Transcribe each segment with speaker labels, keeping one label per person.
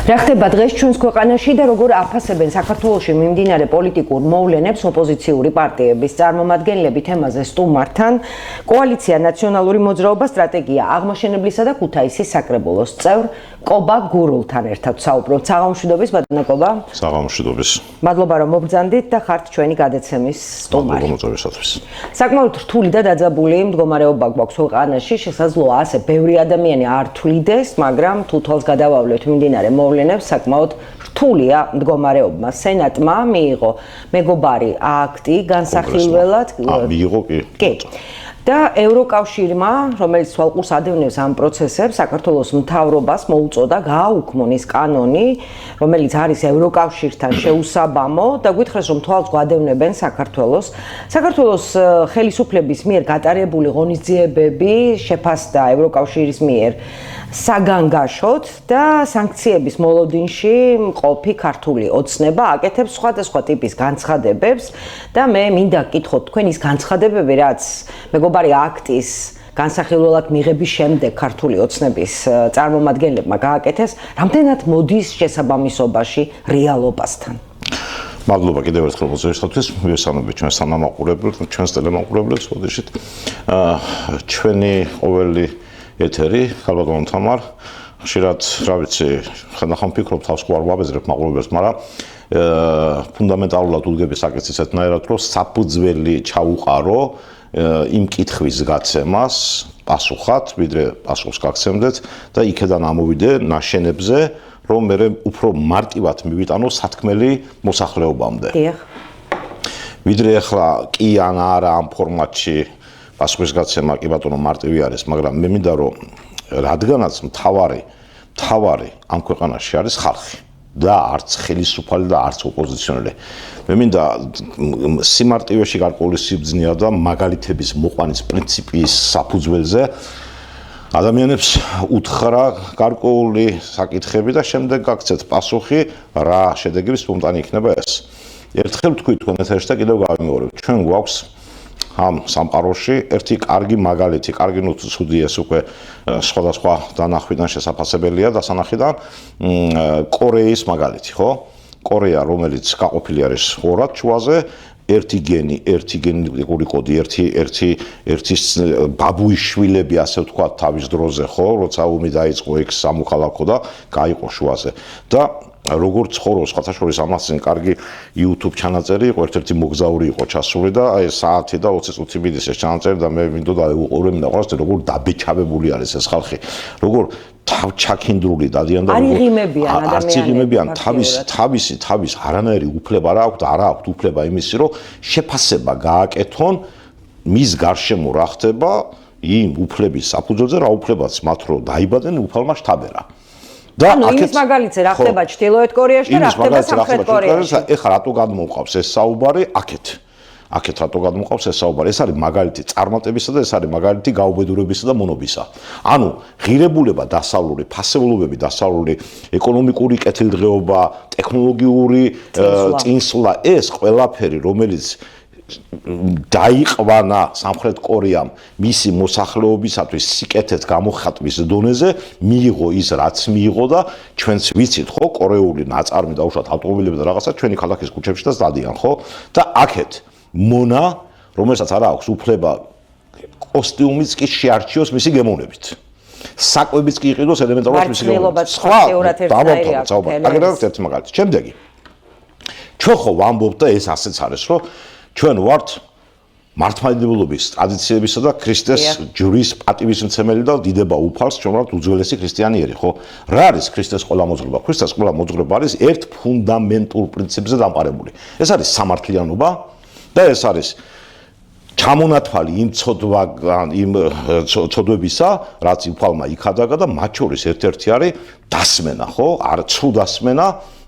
Speaker 1: რა ხდება დღეს ჩვენს ქვეყანაში და როგორ აფასებენ საქართველოში მიმდინარე პოლიტიკურ მოვლენებს ოპოზიციური პარტიების წარმომადგენლები თემაზე სტუმართან კოალიცია ნაციონალური მოძრაობა სტრატეგია აღმაშენებლისა და ქუთაისის საკრებულოს წევრ კობა გურულთან ერთად საუბრობთ. საღამოშვიდობის ბატონო კობა.
Speaker 2: საღამოშვიდობის.
Speaker 1: მადლობა რომ მობრძანდით და ხართ ჩვენი გადაცემის სტუმარი.
Speaker 2: მადლობა მოწვევისათვის.
Speaker 1: საკმაოდ რთული და დაძაბული მდგომარეობა გვაქვს ქვეყანაში, შესაძლოა ასე ბევრი ადამიანი არ თვლიდეს, მაგრამ თუ თვალს გადავავლეთ მიმდინარე მოვლენებს, საკმაოდ რთულია მდგომარეობა. სენატმა მიიღო მეგობარი აქტი განსახილველად.
Speaker 2: მიიღო კი.
Speaker 1: და ევროკავშირმა, რომელიც თვალყურს ადევნებს ამ პროცესებს, საქართველოს მთავრობას მოუწოდა გააუქმოს კანონი, რომელიც არის ევროკავშირთან შეუსაბამო და გითხრას რომ თვალს გვადევნებენ საქართველოს ხელისუფლების მიერ გატარებული ღონისძიებები შეფასდა ევროკავშირის მიერ საგანგაშოდ და სანქციების მოლოდინში მყოფი ქართული ოცნება აკეთებს სხვადასხვა ტიპის განცხადებებს და მე მინდა გკითხოთ თქვენ ის განცხადებები, რაც მეგობარი აქტის განსახილველად მიღების შემდეგ ქართული ოცნების წარმომადგენლებმა გააკეთეს, რამდენად მოდის შესაბამისობაში რეალობასთან.
Speaker 2: მადლობა კიდევ ერთხელ მოწვევისათვის. მივესალმებით ჩვენს თანამაყურებლებს, ჩვენს ტელემაყურებლებს, ოდეშით. ჩვენი ყოველი ეთერი, ხალბატონო თამარ, ხშირად, რა ვიცი, ხანდახან ვფიქრობ თავს ხო არ ვაბეზრებ მაყურებელს, მაგრამ ფუნდამენტალურად უდგები საკითხს ისეთნაირად, რომ საფუძველი ჩაუყარო იმ კითხვის გაცემას პასუხად, ვიდრე პასუხს გაგცემდეთ და იქედან ამოვიდე ნაშენებზე, რომ მე უფრო მარტივად მივიტანო სათქმელი მოსახლეობამდე.
Speaker 1: დიახ.
Speaker 2: ვიდრე ახლა კი ან არა ამ ფორმატში პასუხის გაცემა კი ბატონო მარტივი არის, მაგრამ მე მინდა რომ რადგანაც მთავარი ამ ქვეყანაში არის ხალხი და არც ხელისუფალი და არც ოპოზიციონერი. მე მინდა სიმარტივეში გარკვეული სიბრძნეა და მაგალითების მოყვანის პრინციპის საფუძველზე ადამიანებს უთხრა გარკვეული საკითხები და შემდეგ გაგცეთ პასუხი, რა შედეგები სპონტანი იქნება ეს. ერთხელ თქვი თქვენ ეთერში და კიდევ გავიმეორებ, ჩვენ გვაქვს ამ სამყაროში ერთი კარგი მაგალითი, კარგი ცუდი ეს უკვე სხვადასხვა დანახვიდან შესაძლებელია დასანახიდან კორეის მაგალითი, ხო? კორეა, რომელიც გაყოფილი არის ორად შუაზე, ერთი გენეტიკური კოდი, ერთი ბაბუის შვილები, ასე ვთქვათ, თავის დროზე, ხო, როცა ომი დაიწყო ეგ სამოქალაქო და გაიყო შუაზე. და როგორც ხოროს ხათაშორის ამას წინ კარგი YouTube ჩანაწერი იყო, ერთ-ერთი მოგზაური იყო ჩასული და აი საათი და 20 წუთი მიდის ეს ჩანაწერი და მე მინდოდა უყურე მინდა ყავს როგორ დაბეჭავებული არის ეს ხალხი, როგორ თავჩაქინდრული დადიან და არც იღიმებიან თავის არანაირი უფლება არ აქვს და არ აქვს უფლება იმისი რომ შეფასება გააკეთონ მის გარშემო რა ხდება იმ უფლების საფუძველზე რა უფლებაც მათ რო დაიბადნენ უფალმა შთაბერა. და
Speaker 1: აქეთ მაგალითზე რა ხდება ჩრდილოეთ კორეაში და რა ხდება სამხრეთ კორეაში.
Speaker 2: ეხლა რატო გადმოყავს ეს საუბარი აქეთ რატო გადმოყავს ეს საუბარი? ეს არის მაგალითი წარმატებისა და ეს არის მაგალითი გაუბედურებისა და მონობისა. ანუ ღირებულება დასავლური, ფასეულობები დასავლური, ეკონომიკური კეთილდღეობა, ტექნოლოგიური წინსვლა, ეს ყველაფერი რომელიც დაიყვანა სამხრეთ კორეამ მისი მოსახლეობისათვის სიკეთეთ გამოხატვის დონეზე მიიღო ის რაც მიიღო და ჩვენც ვიცით ხო კორეული ნაწარმი დაუშვათ ავტომობილები და რაღაცა ჩვენი ქალაქის ქუჩებში და დადიან ხო და აქეთ მონა რომელსაც არ აქვს უფლება კოსტიუმიც კი შეარჩიოს მისი გემოვნებით საკვებიც კი იყიდოს ელემენტარულად მისი გემოვნებით სხვა აგერად ერთი მაგალითი შემდეგი ჩვენ ხო ვამბობთ და ეს ასეც არის რომ ჩვენ ვართ მართლმადიდებლობის ტრადიციებისა და ქრისტეს ჯვრის პატივისმცემელი და დიდება უფალს ჩვენ ვართ უძველესი ქრისტიანიერი ხო რა არის ქრისტეს ყველა მოძღვრება ქრისტეს ყველა მოძღვრება არის ერთ ფუნდამენტურ პრინციპზე დამყარებული ეს არის სამართლიანობა და ეს არის ჩამონათვალი იმ ცოდვებისა რაც უფალმა იქადაგა და მათ შორის ერთ-ერთი არის დასმენა ხო არ ცრუ დასმენა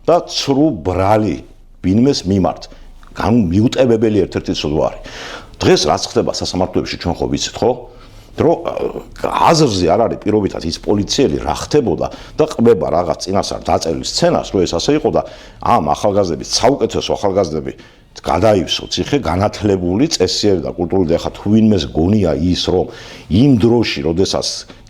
Speaker 2: და ცრუ ბრალი ვინმეს მიმართ მიუტებებელი ერთ-ერთი ცოდვა არის. დღეს რაც ხდება სასამართლოებში ჩვენ ხო ვიცით ხო? რომ აზრზე არ არის პირობითად ის პოლიციელი რა ხდებოდა და ყბება რაღაც წინასწარ დაწერილ სცენას, რომ ეს ასე იყო და ამ ახალგაზრდების საუკეთესო ახალგაზრდები გადაივსო ციხე განათლებული წესიერი და კულტურული და ხა თუ ვინმეს გონია ის რომ იმ დროში, როდესაც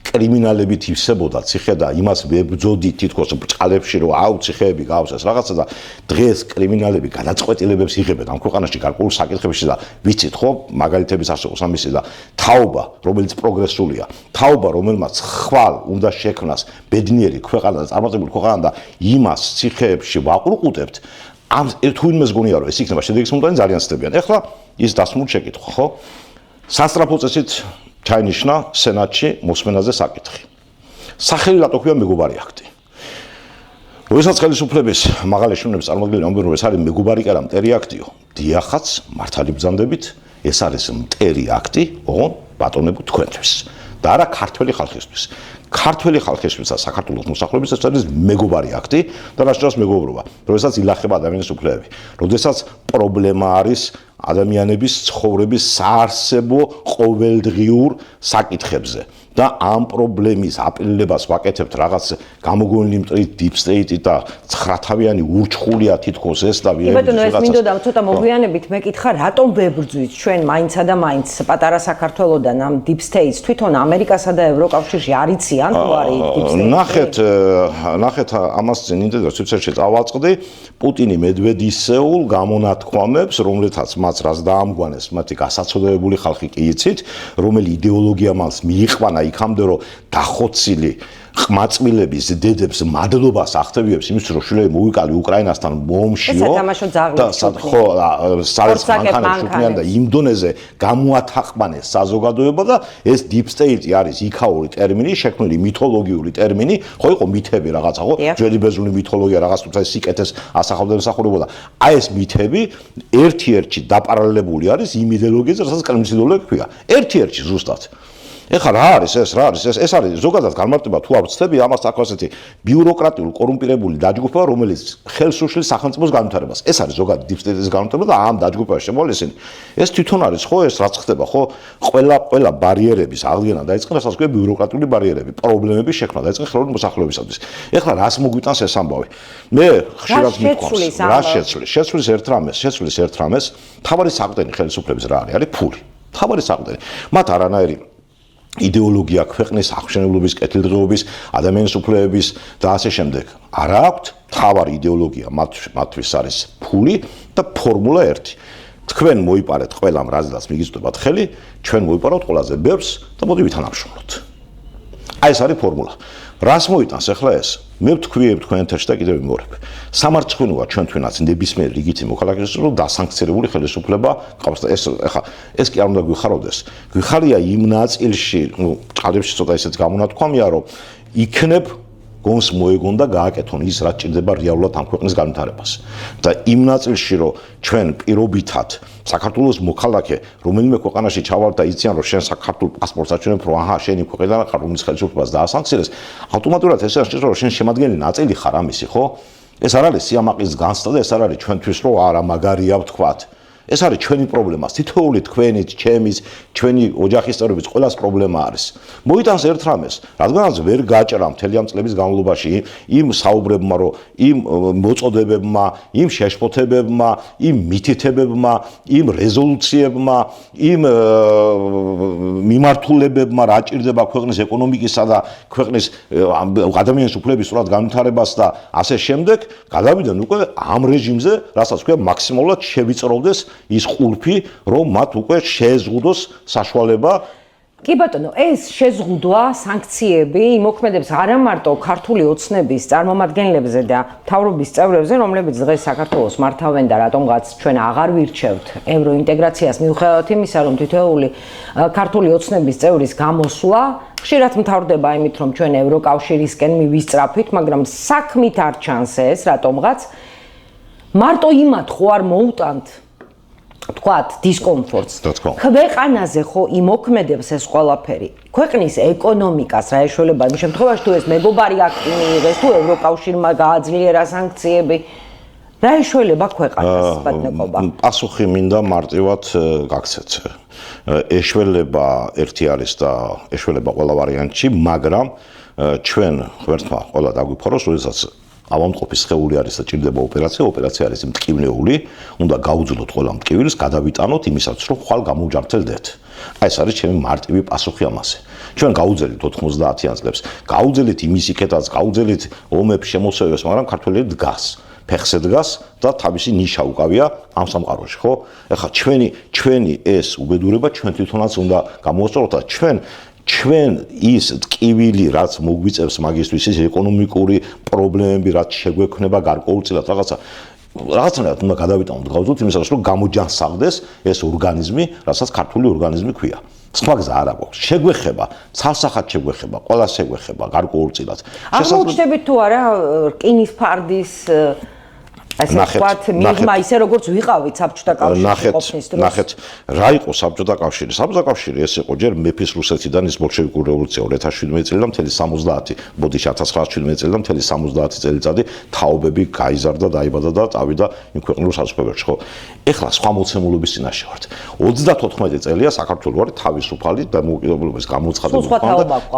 Speaker 2: კრიმინალებით ივსებოდა ციხე და იმას ვებძოდი თითქოს ბრჭყალებში რომ აუ ციხეები გავს ეს რაღაცა და დღეს კრიმინალები გადაწყვეტილებებს იღებენ ამ ქვეყანაში გარკვეულ საკითხებში და ვიცით ხო მაგალითების არსებობს ამისი და თაობა რომელიც პროგრესულია თაობა რომელმაც ხვალ უნდა შექმნას ბედნიერი ქვეყანა და წარმატებული ქვეყანა და იმას ციხეებში ვაყურყუტებთ ამ თუ იმეს გონია რომ ეს იქნება შედეგის მომდანი ძალიან ცდებიან ეხლა ის დასმული შეკითხვა ხო სასწრაფო წესით ჩაინიშნა სენატში მოსმენაზე საკითხი. სახელი რატო ქვია მეგობარი აქტი? როდესაც ხელისუფლების მაღალი ეშელონების წარმომადგენლები ამბობენ რომ ეს არის მეგობარი კი არა მტერი აქტიო. დიახაც, მართალი ბრძანდებით, ეს არის მტერი აქტი, ოღონდ ბატონებო თქვენთვის და არა ქართველი ხალხისთვის. ქართველი ხალხისთვის და საქართველოს მოსახლეობის ეს არის მეგობარი აქტი და რაშორს მეგობრობა. როდესაც ილახება ადამიანის უფლებები, როდესაც პრობლემა არის ადამიანების ცხოვრების საარსებო ყოველდღიურ საკითხებზე და ამ პრობლემის აპილებას ვაკეთებთ რაღაც გამოგონილი მტრით deep state-ით და ცხრათავიანი ურჩხულია თითქოს ეს და
Speaker 1: ვიღებთ ბატონო ეს მინდოდა ცოტა მოგვიანებით მეკითხა რატომ ვებრძვით ჩვენ მაინცა და მაინც პატარა საქართველოსდან ამ deep state-ს თვითონ ამერიკასა და ევროკავშირში არიციან თუ არის deep state
Speaker 2: ნახეთ ამას წინ ინტერვიუს Twitterში წავაწყდი პუტინი მედვედისეულ გამონათქვამებს რომლითაც მას რას დაამგვანეს მათი გასაცოდებული ხალხი კი იცით რომელი იდეოლოგია მას მიიყვანა იქამდე რომ დახოცილი ყმაწვილების დედებს მადლობას აღწევიებს იმისთვის რომ შვილები მოვიკალი უკრაინასთან ომშიო და ხო საერთოდ მანქანებს შუქნიან და იმ დონეზე გამოათაყმანეს საზოგადოება და ეს deep state არის იქაური ტერმინი შექმნილი მითოლოგიური ტერმინი ხო იყო მითები რაღაცა ხო ძველი ბერძნული მითოლოგია რაღაც თუმცა სიკეთეს ასახავდა მსახურებოდა აი ეს მითები ერთ-ერთი დაპარალელებული არის იმ იდეოლოგიაზე რასაც კრემლის იდეოლოგია ქვია ერთ-ერთი ზუსტად ეხლა რა არის ეს არის ზოგადად განმარტება თუ ავწდები ამას აქ ასეთი ბიუროკრატიული კორუმპირებული დაჯგუფება რომელიც ხელს უშლის სახელმწიფოს განვითარებას ეს არის ზოგადად deep state-ის განვითარება და ამ დაჯგუფებაში შემოვლესენი ეს თვითონ არის ხო ეს რაც ხდება ხო ყველა ბარიერების აღდგენა დაიწყება რასაც ქვია ბიუროკრატიული ბარიერები პრობლემების შექმნა დაიწყება ხელოვნური მოსახლეობისათვის ეხლა რას მოგვიტანს ეს ამბავი მე ხშირად მიყვარს რა შეცვლის ერთ რამეს თავარი საყრდენი ხელისუფლების რა არის ფული თავარი საყრდენი მათ არანაირი იდეოლოგია ქვეყნის აღმშენებლობის, კეთილდღეობის, ადამიანის უფლებების და ასე შემდეგ. არ აქვთ თავარი იდეოლოგია, მათთვის არის ფული და ფორმულა 1. თქვენ მოიპარეთ ყველამ რაზედაც მიგიწვდებათ ხელი, ჩვენ მოიპარავთ ყველაზე ბევრს და მოდი ვითანამშრომლოთ. აი ეს არის ფორმულა. რას მოიტანს ახლა ეს? მე ვთქვიებ თქვენ ეთერში და კიდევ ვიმეორებ. სამარცხვინოა ჩვენთვინაც ნებისმიერ რიგითი მოქალაქეს რომ დასანქცირებული ხელისუფლება ყავს და ეს კი არ უნდა გვიხაროდეს. გვიხარია იმ ნაწილში, წყალებში ცოტა ისეთ გამონათქვამია, რომ იქნებ გონს მოეგონ და გააკეთონ ის რაც ჭირდება რეალურად ამ ქვეყნის განვითარებას. და იმ ნაწილში რომ ჩვენ პირობითად საქართველოს მოქალაქე რომელიმე ქვეყანაში ჩავალ და იციან რომ შენ საქართველოს პასპორტს აჩვენებ რომ აჰა შენი ქვეყნიდან ხარ რომლის ხელისუფლებას დაასანქცირეს ავტომატურად ეს არის რომ შენ შემადგენელი ნაწილი ხარ ამისი ხო ეს არ არის სიამაყის განცდა და ეს არ არის ჩვენთვის რომ არა მაგარია ვთქვათ ეს არის ჩვენი პრობლემა თითოეული თქვენი ჩემის ჩვენი ოჯახის წევრების ყველას პრობლემა არის მოიტანს ერთ რამეს რადგანაც ვერ გაჭრა მთელი ამ წლების განმავლობაში იმ საუბრებმა რომ იმ მოწოდებებმა იმ შეშფოთებებმა იმ მითითებებმა იმ რეზოლუციებმა იმ მიმართულებებმა რა ჭირდება ქვეყნის ეკონომიკისა და ქვეყნის ადამიანის უფლების სწორად განვითარებას და ასე შემდეგ გადავიდნენ უკვე ამ რეჟიმზე რასაც ქვია მაქსიმალურად შევიწროვდეს ის ყურფი რომ მათ უკვე შეეზღუდოს საშუალება
Speaker 1: კი ბატონო ეს შეზღუდვა სანქციები იმოქმედებს არა მარტო ქართული ოცნების წარმომადგენლებზე და მთავრობის წევრებზე რომლებიც დღეს საქართველოს მართავენ და რატომღაც ჩვენ აღარ ვირჩევთ ევროინტეგრაციას მიუხედავად იმისა რომ თითოეული ქართული ოცნების წევრის გამოსვლა ხშირად მთავრდება იმით რომ ჩვენ ევროკავშირისკენ მივისწრაფით მაგრამ საქმით არ ჩანს ეს რატომღაც მარტო იმათ ხო არ მოუტანთ თქვათ დისკომფორტს ქვეყანაზე ხო იმოქმედებს ეს ყველაფერი ქვეყნის ეკონომიკას რა ეშველება იმ შემთხვევაში თუ ეს მეგობარი აქტი მიიღეს თუ ევროკავშირმა გააძლიერა სანქციები რა ეშველება ქვეყანას ბატონობა
Speaker 2: პასუხი მინდა მარტივად გაქცეთ ეშველება ერთი არის და ეშველება ყველა ვარიანტში მაგრამ ჩვენ ღმერთმა ყველა დაგვიფოროს როდესაც ავამყოფის სხეული არის და ჭირდება ოპერაცია არის მტკივნეული, უნდა გაუძლოთ ყველა მტკივილს, გადავიტანოთ იმისაც, რომ ხვალ გამოვჯამრთელდეთ. აი ეს არის ჩემი მარტივი პასუხი ამაზე. ჩვენ გაუძელით 90-იან წლებს, გაუძელით იმის იქეთაც, გაუძელით ომებს შემოსევებს, მაგრამ ქართველი დგას. ფეხზე დგას და თავისი ნიშა უკავია ამ სამყაროში, ხო? ეხლა ჩვენი ეს უბედურება ჩვენ თვითონაც უნდა გამოვასწოროთ და ჩვენ ის ტკივილი, რაც მოგვიწევს მაგისტვის ის ეკონომიკური პრობლემები, რაც შეგვექმნება გარკვეულწილად რაღაცნაირად უნდა გადავიტანოთ, გავუძოთ იმისათვის, რომ გამოჯანსაღდეს ეს ორგანიზმი, რასაც ქართული ორგანიზმი ქვია. სხვა გზა არ აქვს. შეგვეხება, ცალსახად შეგვეხება, ყველას შეგვეხება გარკვეულწილად.
Speaker 1: აღმოჩნდებით თუ არა რკინის ფარდის ასე ვთქვათ, მიღმა ისე როგორც ვიყავით საბჭოთა კავშირის ყოფნის დროს.
Speaker 2: ნახეთ, რა იყო საბჭოთა კავშირი? საბჭოთა კავშირი ეს იყო ჯერ მეფის რუსეთიდან ის ბოლშევიკური რევოლუცია 2017 წელი და მთელი 70, ბოდიში 1917 წელი და მთელი 70 წელიწადი თაობები გაიზარდა, დაიბადა და წავიდა იმ ქვეყნურ საზოგადოებაში, ხო? ეხლა სხვა მოცემულობის წინაშე ვართ. 34 წელია საქართველოს არის თავისუფალი დამოუკიდებლობის გამოცხადებული.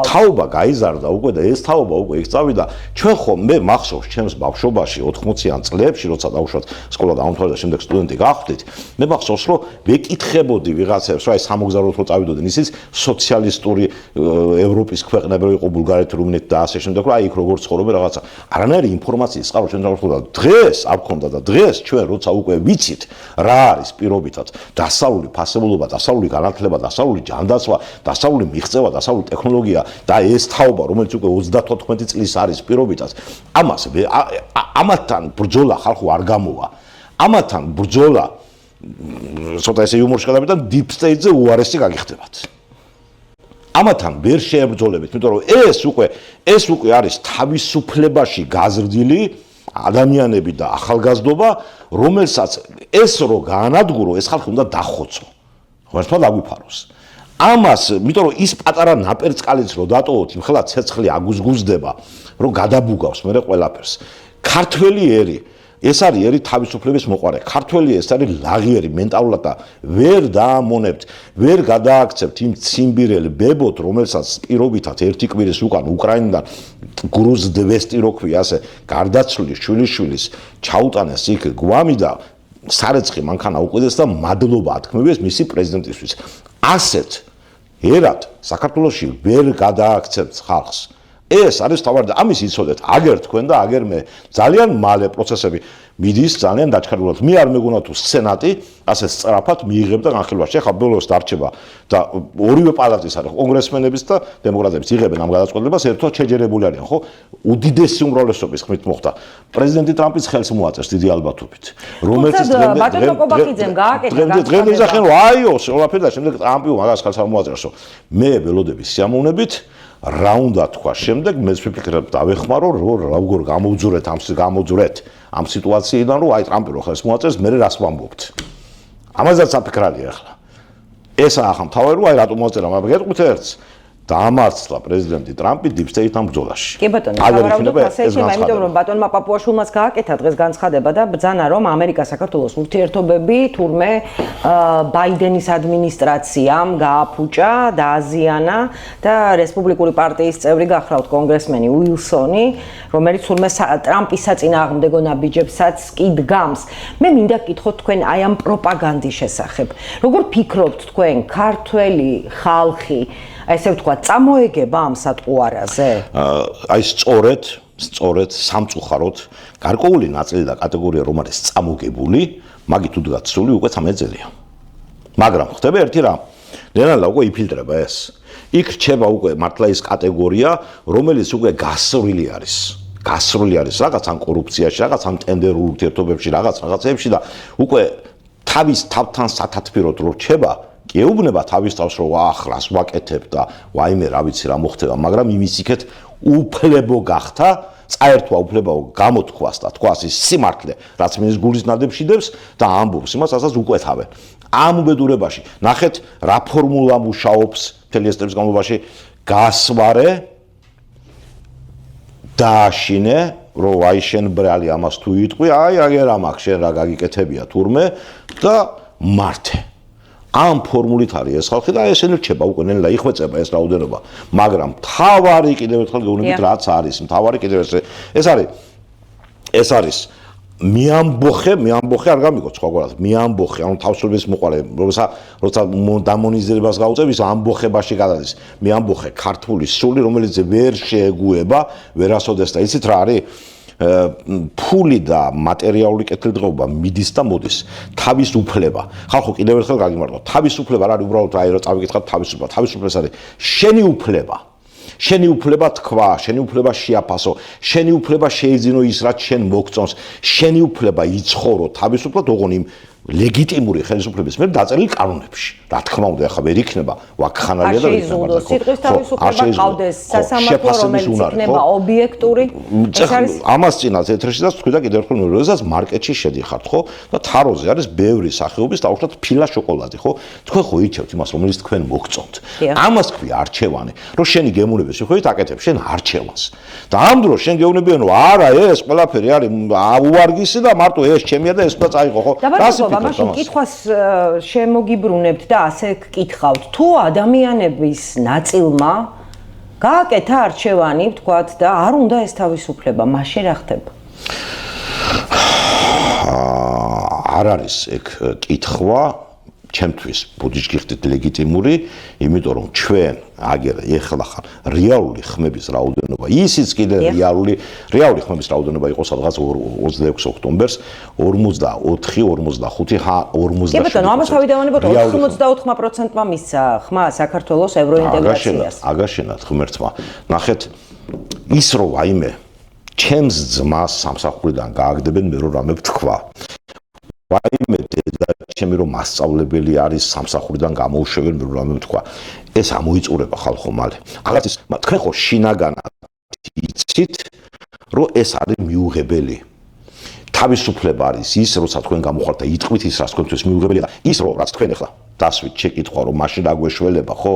Speaker 2: თაობა გაიზარდა უკვე და ეს თაობა უკვე იქ წავიდა. ჩვენ ხო მე მახსოვს ჩემს ბავშვობაში 80-იან წლებში როცა დავუშვათ სკოლა დაამთავრა და შემდეგ სტუდენტი გავხდით, მე მახსოვს რომ ვეკითხებოდი ვიღაცებს, რა ეს სამოგზაუროდ რო წავიდოდნენ, ისიც სოციალისტური ევროპის ქვეყნები რო იყო ბულგარეთი, რუმინეთი და ასე შემდეგ, რა იქ როგორ ცხოვრობენ რაღაცა. არანაირი ინფორმაციის წყარო ჩვენ არ გვქონდა. დღეს არ გვქონდა და დღეს ჩვენ როცა უკვე ვიცით რა არის პირობითად დასავლური ფასებულობა, დასავლური განათლება, დასავლური ჯანდაცვა, დასავლური მიღწევა, დასავლური ტექნოლოგია და ეს თაობა, რომელიც უკვე 34 წლის არის პირობითად, ამათთან ბრძოლა ხალხო არ გამოვა. ამათთან ბრძოლა ცოტა ესე იუმორში გადავიდა deep state-ზე უარესი გაგიხდებათ. ამათთან ვერ შეებრძოლებით, იმიტომ რომ ეს უკვე არის თავისუფლებაში გაზრდილი ადამიანები და ახალგაზრდობა, რომელსაც ეს რო გაანადგურო, ეს ხალხი უნდა დახოცო. ღმერთმა დაგვიფაროს. ამას, იმიტომ რომ ის პატარა ნაპერწკალიც რო დატოვოთ, იმხელა ცეცხლი აგუზგუზდება, რომ გადაბუგავს მერე ყველაფერს. ქართველი ერი ეს არის ერი თავისუფლების მოყვარე. ქართველი ეს არის ლაღიერი მენტალურად და ვერ დაამონებთ, ვერ გადააქცევთ იმ ციმბირელ ბებოთ, რომელსაც პირობითად ერთი კვირის უკან უკრაინიდან გრუზდვესტი რო ქვია, ასე გარდაცვლილის შვილიშვილის ჩაუტანეს იქ გვამი და სარეცხი მანქანა უყიდეს და მადლობა ათქმევიეს მისი პრეზიდენტისთვის. ასეთ ერად საქართველოში ვერ გადააქცევთ ხალხს. ეს არის თავარი და ამის იცოდეთ, აგერ თქვენ და აგერ მე. ძალიან მალე პროცესები მიდის ძალიან დაჩქარულად. მე არ მეგონა თუ სენატი ასე სწრაფად მიიღებდა განხილვაში. ეხლა ბოლოს დარჩება და ორივე პალატის არის კონგრესმენების და დემოკრატების იღებენ ამ გადაწყვეტილებას, ერთად შეჯერებული არიან, ხო? უდიდესი უმრავლესობის ხმით მოხდა. პრეზიდენტი ტრამპის ხელს მოაწევს დიდი ალბათობით.
Speaker 1: რომელსაც ბატონო კობახიძემ გააკეთა
Speaker 2: დღემდე იზახენ რომ აიო, ყველაფერი და შემდეგ ტრამპი მაგას ხელს არ მოაწევსო. მე ველოდები სიამოვნებით რა უნდა თქვა შემდეგ მე ვფიქრობ დავეხმარო როგორ გამოვძურეთ ამ სიტუაციიდან რომ აი ტრამპი რო ხელს მოაწევს მე რას ვამბობთ ამაზეც საფიქრალია ახლა ეს ახლა მთავარი რომ აი რატომ მოაწერა მაგრამ გეტყვით ერთს დაამარცხა პრეზიდენტი ტრამპი deep state-თან ბრძოლაში.
Speaker 1: კი ბატონო, გავარავდოთ ასე შეიძლება, იმიტომ რომ ბატონმა პაპუაშვილმაც გააკეთა დღეს განცხადება და ბრძანა რომ ამერიკა საქართველოს ურთიერთობები თურმე ბაიდენის ადმინისტრაციამ გააფუჭა, დააზიანა და რესპუბლიკური პარტიის წევრი გახლავთ კონგრესმენი უილსონი, რომელიც თურმე ტრამპის საწინააღმდეგო ნაბიჯებსაც კი დგამს. მე მინდა გკითხოთ თქვენ აი ამ პროპაგანდის შესახებ. როგორ ფიქრობთ თქვენ, ქართველი ხალხი ესე ვთქვათ, წამოეგება ამ სატყუარაზე?
Speaker 2: აი სწორედ სამწუხაროდ გარკვეული ნაწილი და კატეგორია რომ არის წამოგებული, მაგით უდგათ სული უკვე 13 წელია. მაგრამ ხდება ერთი რამ. ნელა უკვე იფილტრება ეს. იქ რჩება უკვე მართლა ის კატეგორია, რომელიც უკვე გასწრული არის. გასწრული არის რაღაც ამ კორუფციაში, რაღაც ამ ტენდერულ ურთიერთობებში, რაღაცებში და უკვე თავის თავთან სათათბიროდ რო რჩება კი ეუბნება თავის თავს რომ ახლას ვაკეთებ და ვაიმე რა ვიცი რა მოხდება, მაგრამ იმის იქეთ უფლებო გახთა, წაერთვა უფლებო გამოთქვას და თქვას ის სიმართლე, რაც მის გულის ნადებში დევს და ამბობს იმას, რასაც უკვეთავენ. ამ უბედურებაში ნახეთ რა ფორმულა მუშაობს მთელი ეს წლების განმავლობაში გასვარე დააშინე რომ აი შენ ბრალი ამას თუ იტყვი, აი აგერ ამაკ შენ რა გაგიკეთებია თურმე და მართე. ამ ფორმულით არის ეს ხალხი და ესენი რჩება უკვე ნელა იხვეწება ეს რაოდენობა, მაგრამ მთავარი კიდევ ერთხელ გეუბნებით რაც არის, მთავარი კიდევ ეს არის მიამბოხე არ გამიგო სხვაგვარად მიამბოხე ანუ თავისუფლების მოყარე როცა დამონიზებას გაუწევ ის ამბოხებაში გადადის მიამბოხე ქართული სული რომელიც ვერ შეეგუება ვერასოდეს და იცით რა არის ფული და მატერიალური კეთილდღეობა მიდის და მოდის თავისუფლება ხალხო კიდევ ერთხელ გაგიმარტო თავისუფლება არ არის უბრალოდ აი რომ წავიკითხავთ თავისუფლება არის შენი უფლება შენი უფლება თქვა, შენი უფლება შეაფასო, შენი უფლება შეიძინო ის რაც შენ მოგწონს, შენი უფლება იცხოვრო თავისუფლად ოღონდ იმ ლეგიტიმური ხელისუფლების მიერ დაწერილი კანონებში. რა თქმა უნდა, ახლა ვერ იქნება ვაკხანალია და ვერ იქნება.
Speaker 1: სიტყვის თავისუფლება ყავდეს სასამართლო რომელიც იქნება ობიექტური. ეს არის
Speaker 2: ამას წინათ ეთერში და თქვი და კიდევ ერთხელ როდესაც მარკეტში შედიხართ, ხო? და თაროზე არის ბევრი სახეობის დაუშვათ ფილა შოკოლადი, ხო? თქვენ ხო ირჩევთ იმას, რომელიც თქვენ მოგწონთ. ამას ქვია არჩევანი, რომ შენი გემოვნების მიხედვით აკეთებ შენ არჩევანს. და ამ დროს შენ გეუბნებიან, რომ არა, ეს ყველაფერი არის უვარგისი და მარტო ეს ჩემია და ეს უნდა წაიღო, ხო?
Speaker 1: მაშინ კითხვას შემოგიბრუნებთ და ასე გკითხავთ თუ ადამიანების ნაწილმა გააკეთა არჩევანი ვთქვათ და არ უნდა ეს თავისუფლება მაშინ რა ხდება
Speaker 2: არ არის ეგ კითხვა ჩემთვის ბუდიშგიხდით ლეგიტიმური იმიტომ რომ ჩვენ აგერ ეხლა ხარ რეალური ხმების რაოდენობა ისიც კიდე რეალური ხმების რაოდენობა იყო სადღაც 26 ოქტომბერს 44 45 47
Speaker 1: კი ბატონო ამას ავიდევანებოთ 84%-მა მისცა ხმა საქართველოს ევროინტეგრაციას
Speaker 2: აგაშენათ ღმერთმა ნახეთ ის რომ აიმე ჩემს ძმას სამსახურიდან გააგდებენ მე რომ რამე ვთქვა ვაიმე და ჩემი რომ მასწავლებელი არის სამსახურიდან გამოუშვებენ მე რომ თქვა ეს ამოიწურება ხალხო მალე აღარც ის თქვენ ხო შინაგანად იცით რომ ეს არის მიუღებელი თავისუფლება არის ის როცა თქვენ გამოხართ და იტყვით ის რაც თქვენთვის მიუღებელია და ის რომ რაც თქვენ ახლა დასვით შეკითხვა რომ მაშინ რა გვეშველება ხო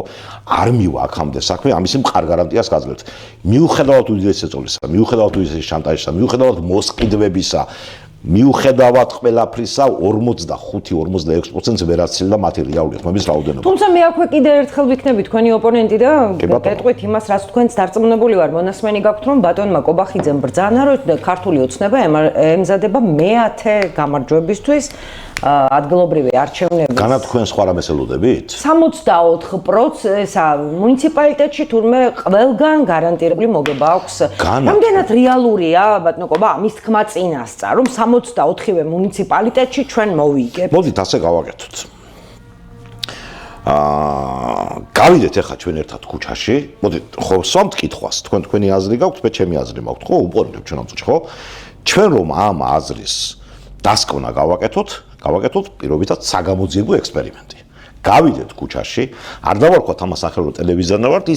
Speaker 2: არ მივა აქამდე საქმე ამის მყარ გარანტიას გაძლევთ მიუხედავად უდიდესი წოლისა მიუხედავად უდიდესი შანტაჟისა მიუხედავად მოსყიდვებისა მიუხედავად ყველაფრისა 45-46% ვერ აცილდა მათი რეალური ხმების რაოდენობა.
Speaker 1: თუმცა მე აქვე კიდე ერთხელ ვიქნები თქვენი ოპონენტი და გეტყვით იმას, რაც თქვენც დარწმუნებული ვარ, მონასმენი გაქვთ რომ ბატონმა კობახიძემ ბრძანა რომ ქართული ოცნება ემზადება მე-10 გამარჯვებისთვის ადგილობრივი არჩევნების.
Speaker 2: განა თქვენ სხვა რამეს ელოდებით?
Speaker 1: 64% ესა მუნიციპალიტეტში თურმე ყველგან გარანტირებული მოგება აქვს. რამდენად რეალურია ბატონო კობა ამის თქმა წინასწარ რომ 64-ვე მუნიციპალიტეტში ჩვენ მოვიგებთ.
Speaker 2: მოდით ასე გავაკეთოთ. გავიდეთ ახლა ჩვენ ერთად ქუჩაში. მოდით ხო სვამთ კითხვას. თქვენი აზრი გაქვთ, მე ჩემი აზრი მაქვს, ხო? უყურებთ ჩვენ ამ წუთში, ხო? ჩვენ რომ ამ აზრის დასკვნა გავაკეთოთ პირობითად საგამოძიებო ექსპერიმენტი. გავიდეთ ქუჩაში, არ დავარქვათ ამას ახლა ტელევიზორზე ვართ,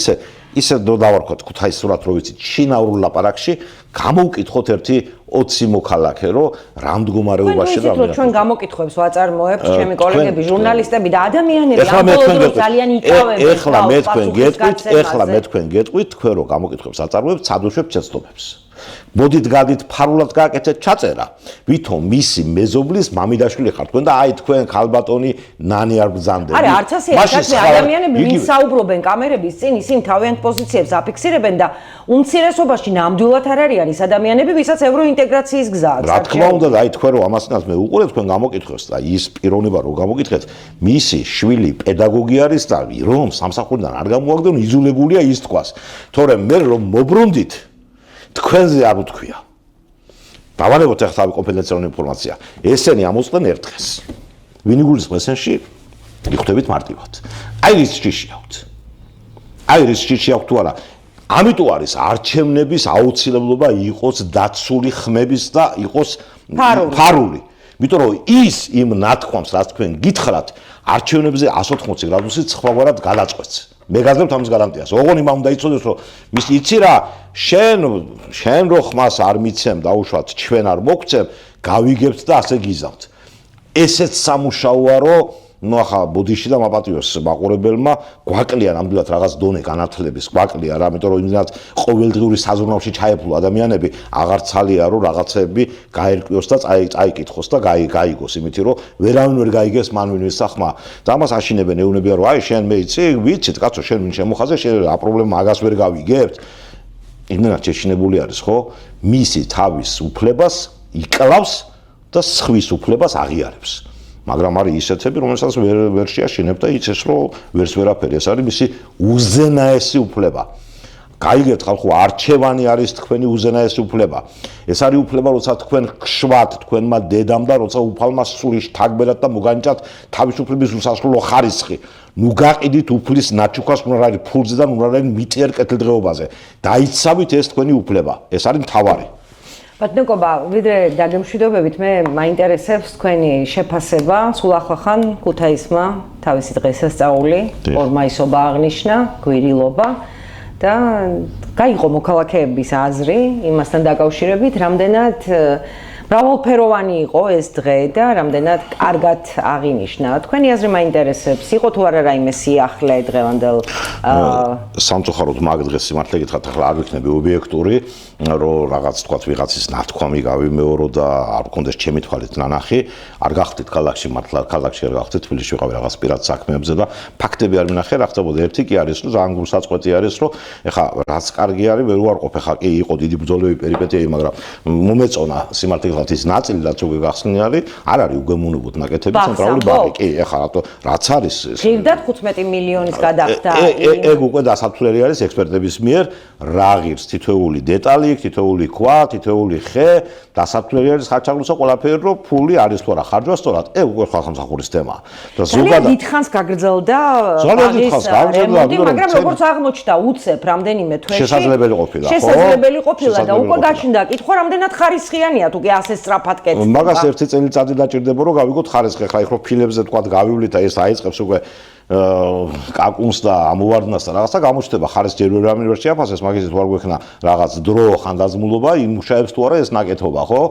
Speaker 2: ისე დავარქვათ ქუთაისურად რო ვიცით, შინაურ ლაპარაკში გამოვკითხოთ ერთი 20 მოქალაქე, რომ რა მდგომარეობაში და
Speaker 1: რა ჩვენ გამოკითხვებს ვაწარმოებთ ჩემი კოლეგები, ჟურნალისტები და ადამიანები ამბოლოდრო ძალიან იწავებენ.
Speaker 2: ეხლა მე თქვენ გეტყვით, თქვენ რო გამოკითხვებს აწარმოებთ, სადუშვებთ შეცდომებს. მოდით გადით ფარულად გააკეთეთ ჩაწერა ვითომ მისი მეზობლის მამიდაშვილი ხარ თქვენ და აი თქვენ ქალბატონი ნანი არ ბრძანდები
Speaker 1: არა არც ასე საქმე ადამიანები ვინ საუბრობენ კამერების წინ ისინი თავიანთ პოზიციებს აფიქსირებენ და უმცირესობაში ნამდვილად არ არიან ის ადამიანები ვისაც ევროინტეგრაციის გზა აქვს
Speaker 2: რა თქმა უნდა და აი თქვენ რო ამასინაც მე უყურებ თქვენ გამოკითხოს და ის პიროვნება რო გამოკითხეთ მისი შვილი პედაგოგი არის და რომ სამსახურიდან არ გამოაგდონ იზოლებულია ის თქვას თორემ მე რომ მობრუნდით თქვენზე არ უთქვია. დავანებოთ ახლა თავი კონფიდენციალური ინფორმაცია. ესენი ამოწყდნენ ერთ დღეს. ვინ იგულისხმეს ესენში? მიხვდებით მარტივად. აი ის ჭიში აქვს თუ არა. ამიტომ არის არჩევნების აუცილებლობა იყოს დაცული ხმების და იყოს ფარული. იმიტომ რომ ის იმ ნათქვამს რაც თქვენ გითხრათ არჩევნებზე 180 გრადუსით სხვაგვარად გადაწყვეტს. მე გაძლევთ ამის გარანტიას. ოღონდ იმამ უნდა იცოდეს რომ მის იცი რა შენ რო ხმას არ მიცემ დაუშვათ ჩვენ არ მოგცემ გავიგებთ და ასე გიზავთ. ესეც სამუშაოა რომ ნუ ახლა ბოდიში და მაპატიოს მაყურებელმა გვაკლია ნამდვილად რაღაც დონე განათლების გვაკლია რა იმიტომ რომ იმდენად ყოველდღიური საზრუნავში ჩაეფლო ადამიანები აღარ ცალია რომ რაღაცები გაერკვიოს და წაიკითხოს და გაიგოს იმითი რომ ვერავინ ვერ გაიგებს მან ვინ ვისახმა და ამას აშინებენ ეუბნებიან რომ აი შენ მე იცი ვიცით კაცო შენ ვინ შემოხაზე შენ რა პრობლემა მაგას ვერ გავიგებთ იმდენად შეშინებული არის ხო მისი თავის უფლებას იკლავს და სხვის უფლებას აღიარებს. მაგრამ არის ისეთები, რომელსაც ვერ შეაშინებ და იცის, რომ ვერც ვერაფერი, ეს არის მისი უზენაესი უფლება. გაიგებთ ხალხო, არჩევანი არის თქვენი უზენაესი უფლება. ეს არის უფლება, როცა თქვენ ხვათ თქვენმა დედამ და როცა უფალმა სულის თაგბერად და მოგანიჭათ თავისუფლების უსასრულო ხარისხი. ნუ გაყიდით უფლის ნაჩუქას, ნუ არის ფულზე და ნუ არის მიწიერ კეთილდღეობაზე. დაიცავით ეს თქვენი უფლება. ეს არის მთავარი.
Speaker 1: ბატონკობა, ვიდრე დაგემშვიდობებით, მე მაინტერესებს თქვენი შეფასება. სულ ახლახან ქუთაისმა თავისი დღესასწაული, ორმაისობა აღნიშნა, გვირილობა. და გაიყო მოქალაქეების აზრი იმასთან დაკავშირებით, რამდენად მრავალფეროვანი იყო ეს დღე და რამდენად კარგად აღინიშნა. თქვენი აზრი მაინტერესებს, იყო თუ არა რაიმე სიახლე დღევანდელ
Speaker 2: სამწუხაროდ მაგ დღეს სიმართლე გითხრათ, ახლა არ ვიქნები ობიექტური, რომ რაღაც თქვა ვიღაცის ნათქვამი გავიმეორო და არ გქონდეს ჩემი თვალით ნანახი, არ გახდით ქალაქში, მართლა ქალაქში არ გახდით, თბილისში ვიყავი რაღაც პირად საქმეებზე და ფაქტები არ მინახე, რა ხდებოდა. ერთი კი არის, რომ ძალიან გულსაწყვეტი არის, რომ ეხა რაც კარგი არის, ვერ უარყოფ, ეხა კი იყო დიდი ბრძოლები, პერიპეტიები, მაგრამ მომეწონა სიმართლე გითხრათ ის ნაწილი, რაც უკვე გახსნილი არის, არ არის უგემოვნებოდ ნაკეთები ცენტრალური ბანკი. კი, ეხა რაც არის
Speaker 1: ღირდად 15 მილიონის გადახდა.
Speaker 2: ეგ უკვე დასათვლელი არის ექსპერტების მიერ, რა ღირს თითოეული დეტალი, თითოეული ქვა, თითოეული ხე, დასათვლელი არის ხარჩაღლოსა ყველაფერი, რომ ფული არის თუ არა ხარჯვა სწორად. ეგ უკვე ხალხსამსახურის თემაა. და
Speaker 1: ზოგადად დიდხანს გაგრძელდა რემონტი, მაგრამ როგორც აღმოჩნდა, უცებ რამდენიმე თვეში
Speaker 2: შესაძლებელი ყოფილა, ხო?
Speaker 1: შესაძლებელი ყოფილა და უკვე გაჩნდა კითხვა, რამდენად ხარისხიანია თუ კი ასე სწრაფად კეთდება.
Speaker 2: მაგას ერთი წელიწადი დაჭირდება, რომ გავიგოთ ხარისხი. ახლა იქ რო ფილებზე თქვა გავივლით და ეს აიწყებს უკვე კაკუნს და ამოვარდნას და რაღაცა გამოჩნდება ხარისხი ჯერ ვერ ამერ შეაფასეს, მაგის თუ არ გვექნა რაღაც დრო ხანდაზმულობა იმუშავებს თუ არა ეს ნაკეთობა, ხო?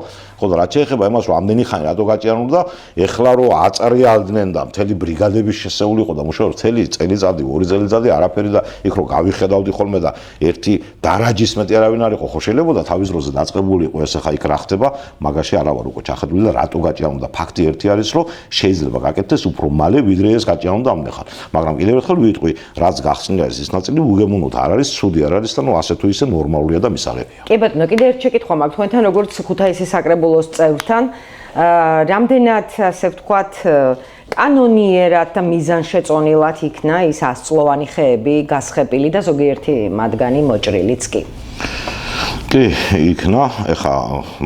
Speaker 2: ხო და რაც შეეხება იმას, რომ ამდენი ხანი რატო გაჭიანურდა, ეხლა რო აწერიალდნენ და მთელი ბრიგადების შესეული იყო და მუშაობს მთელი წელიწადი, 2 წელიწადი არაფერი და იქ რო გავიხედავდი ხოლმე და ერთი დარაჯის მეტი არავინ არ იყო, ხო შეიძლება თავის დროზე დაწყებული იყო ეს ახლა იქ რა ხდება, მაგაში არა ვარ უკვე ჩახედული და რატო გაჭიანურდა. ფაქტი ერთი არის, რომ შეიძლება გაკეთდეს უფრო მალე, ვიდრე ეს გაჭიანურდა ამდენ. მაგრამ კიდევ ერთხელ ვიტყვი, რაც გახსნილი არის ის ნაწილი უგემოვნოდ არ არის, ცუდი არ არის და ნუ ასე თუ ისე ნორმალურია და მისაღებია.
Speaker 1: კი ბატონო, კიდევ ერთ შეკითხვა მაქვს თქვენთან, როგორც ქუთაისის საკრებულოს წევრთან, რამდენად ასე ვთქვათ, კანონიერად და მიზანშეწონილად იქნა ის 100-წლოვანი ხეები გასხეპილი და ზოგიერთი მათგანი მოჭრილიც კი.
Speaker 2: კი, იქნა, ეხა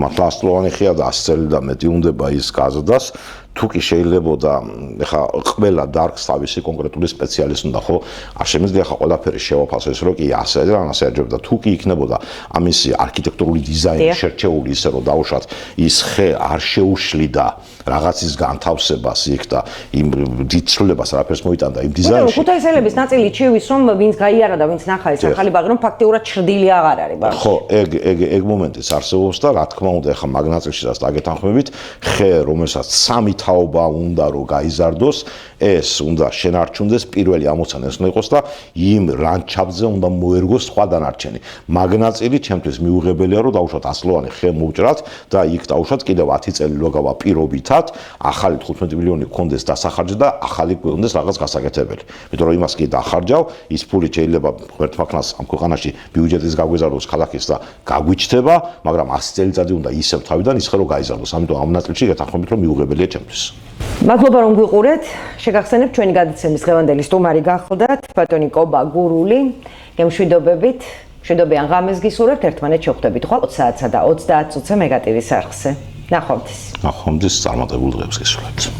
Speaker 2: მართლა 100-წლოვანი ხეა და 100 წელი და მეტი უნდება ის გაზრდას. თუ კი შეიძლებოდა ეხა ყველა დარგს თავისი კონკრეტული სპეციალისტი უნდა ხო არ შემიძლია ხა ყველაფერი შევაფასოს რომ კი ასე და ასე აჯობდა თუ კი იქნებოდა ამისი არქიტექტურული დიზაინი შერჩეული ისე რომ დაუშვათ ის ხე არ შეუშლიდა რაღაცის განთავსებას იქ და იმ დიდცვლილებას რაფერს მოიტანდა იმ დიზაინში.
Speaker 1: ქუთაისელების ნაწილი ჩივის რომ ვინც გაიარა და ვინც ნახა ეს ახალი ბაღი რომ ფაქტიურად ჩრდილი აღარ არის ბაღში.
Speaker 2: ხო, ეგ მომენტიც არსებობს და რა თქმა უნდა ეხა მაგ ნაწილშიც დაგეთანხმებით ხე რომელსაც სამი თაობა უნდა რომ გაიზარდოს, ეს უნდა შენარჩუნდეს, პირველი ამოცანა ეს უნდა იყოს და იმ ლანდშაფტზე უნდა მოერგოს სხვა დანარჩენი. მაგ ნაწილი ჩემთვის მიუღებელია რომ დაუშვათ 100-წლოვანი ხე მოვჭრათ და იქ დაუშვათ კიდევ 10 წელი ლოგავა პირობითად, ახალი 15 მილიონი გქონდეს დასახარჯე და ახალი გქონდეს რაღაც გასაკეთებელი. იმიტომ რომ იმას კი დახარჯავ, ის ფული შეიძლება ღმერთმა ქნას ამ ქვეყანაში ბიუჯეტის გაგვიზარდოს ქალაქის და გაგვიჩნდება, მაგრამ 100 წელიწადი უნდა ისევ თავიდან ისე რომ გაიზარდოს. ამიტომ ამ ნაწილში გეთანხმებით რომ მიუღებელია ჩემთვის.
Speaker 1: მადლობა რომ გვიყურეთ. შეგახსენებთ ჩვენი გადაცემის დღევანდელი სტუმარი გახლდათ ბატონი კობა გურული. გემშვიდობებით. მშვიდობიან ღამეს გისურვებთ, ერთმანეთს შევხვდებით ხვალ 20 საათსა და 30 წუთზე მეგატივის არხზე. ნახვამდის.
Speaker 2: ნახვამდის წარმატებულ დღეს გისურვებთ.